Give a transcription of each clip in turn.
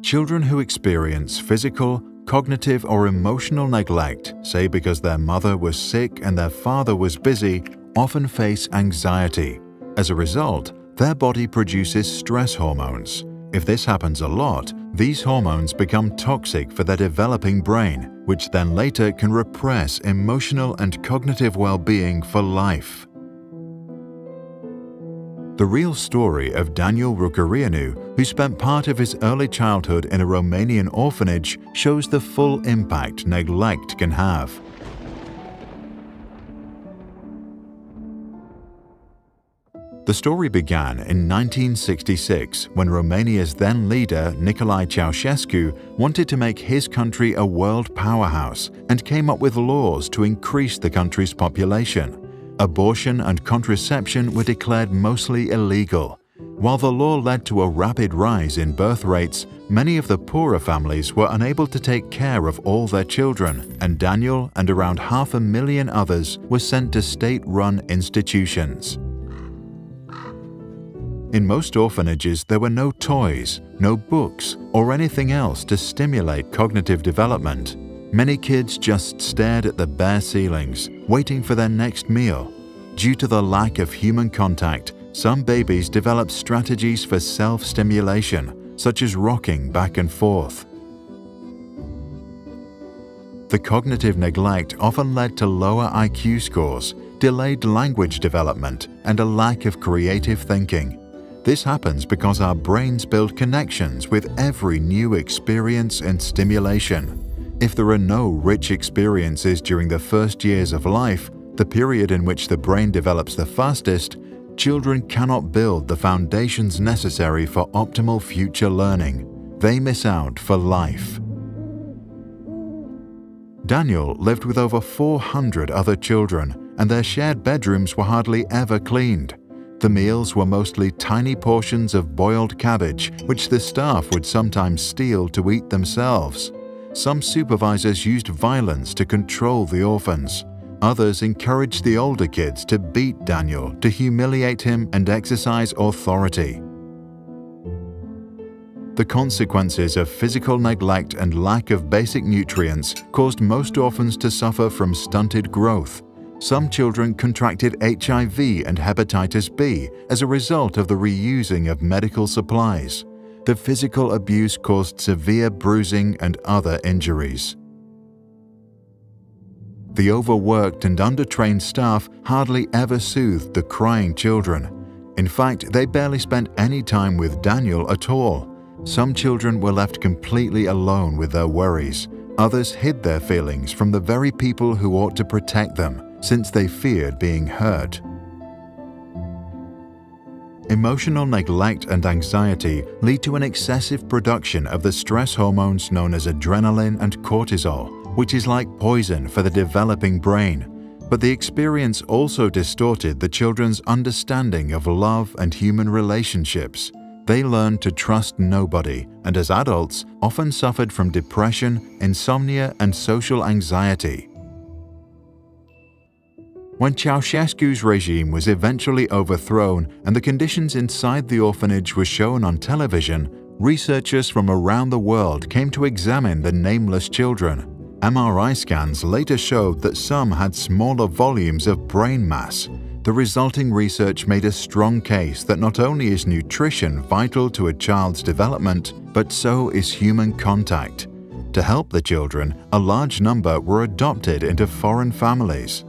Children who experience physical, cognitive, or emotional neglect, say because their mother was sick and their father was busy, often face anxiety. As a result, their body produces stress hormones. If this happens a lot, these hormones become toxic for their developing brain, which then later can repress emotional and cognitive well-being for life. The real story of Daniel Rucarianu, who spent part of his early childhood in a Romanian orphanage, shows the full impact neglect can have. The story began in 1966 when Romania's then leader Nicolae Ceausescu wanted to make his country a world powerhouse and came up with laws to increase the country's population. Abortion and contraception were declared mostly illegal. While the law led to a rapid rise in birth rates, many of the poorer families were unable to take care of all their children, and Daniel and around 500,000 others were sent to state-run institutions. In most orphanages, there were no toys, no books, or anything else to stimulate cognitive development. Many kids just stared at the bare ceilings, waiting for their next meal. Due to the lack of human contact, some babies developed strategies for self-stimulation, such as rocking back and forth. The cognitive neglect often led to lower IQ scores, delayed language development, and a lack of creative thinking. This happens because our brains build connections with every new experience and stimulation. If there are no rich experiences during the first years of life, the period in which the brain develops the fastest, children cannot build the foundations necessary for optimal future learning. They miss out for life. Daniel lived with over 400 other children, and their shared bedrooms were hardly ever cleaned. The meals were mostly tiny portions of boiled cabbage, which the staff would sometimes steal to eat themselves. Some supervisors used violence to control the orphans. Others encouraged the older kids to beat Daniel, to humiliate him and exercise authority. The consequences of physical neglect and lack of basic nutrients caused most orphans to suffer from stunted growth. Some children contracted HIV and hepatitis B as a result of the reusing of medical supplies. The physical abuse caused severe bruising and other injuries. The overworked and undertrained staff hardly ever soothed the crying children. In fact, they barely spent any time with Daniel at all. Some children were left completely alone with their worries. Others hid their feelings from the very people who ought to protect them, since they feared being hurt. Emotional neglect and anxiety lead to an excessive production of the stress hormones known as adrenaline and cortisol, which is like poison for the developing brain. But the experience also distorted the children's understanding of love and human relationships. They learned to trust nobody, and as adults often suffered from depression, insomnia, and social anxiety. When Ceausescu's regime was eventually overthrown and the conditions inside the orphanage were shown on television, researchers from around the world came to examine the nameless children. MRI scans later showed that some had smaller volumes of brain mass. The resulting research made a strong case that not only is nutrition vital to a child's development, but so is human contact. To help the children, a large number were adopted into foreign families.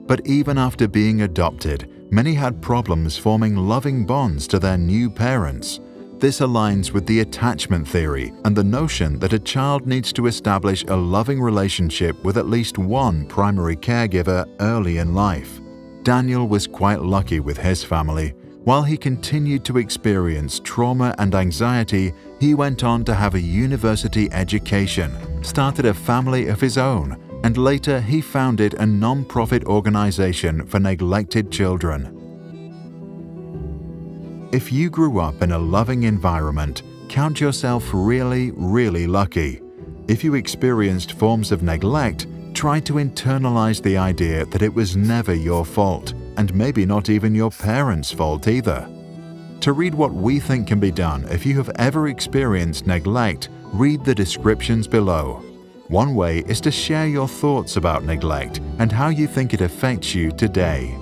But even after being adopted, many had problems forming loving bonds to their new parents. This aligns with the attachment theory and the notion that a child needs to establish a loving relationship with at least one primary caregiver early in life. Daniel was quite lucky with his family. While he continued to experience trauma and anxiety, he went on to have a university education, started a family of his own, and later he founded a non-profit organization for neglected children. If you grew up in a loving environment, count yourself really, really lucky. If you experienced forms of neglect, try to internalize the idea that it was never your fault, and maybe not even your parents' fault either. To read what we think can be done if you have ever experienced neglect, read the descriptions below. One way is to share your thoughts about neglect and how you think it affects you today.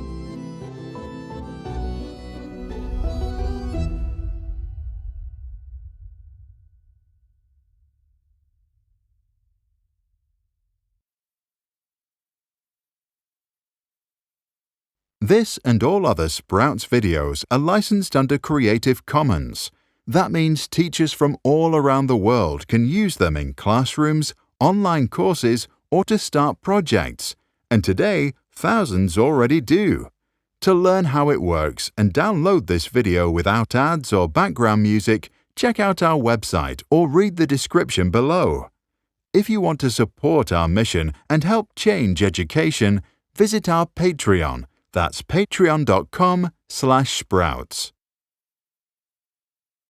This and all other Sprouts videos are licensed under Creative Commons. That means teachers from all around the world can use them in classrooms, online courses, or to start projects. And today, thousands already do. To learn how it works and download this video without ads or background music, check out our website or read the description below. If you want to support our mission and help change education, visit our Patreon. That's patreon.com/sprouts.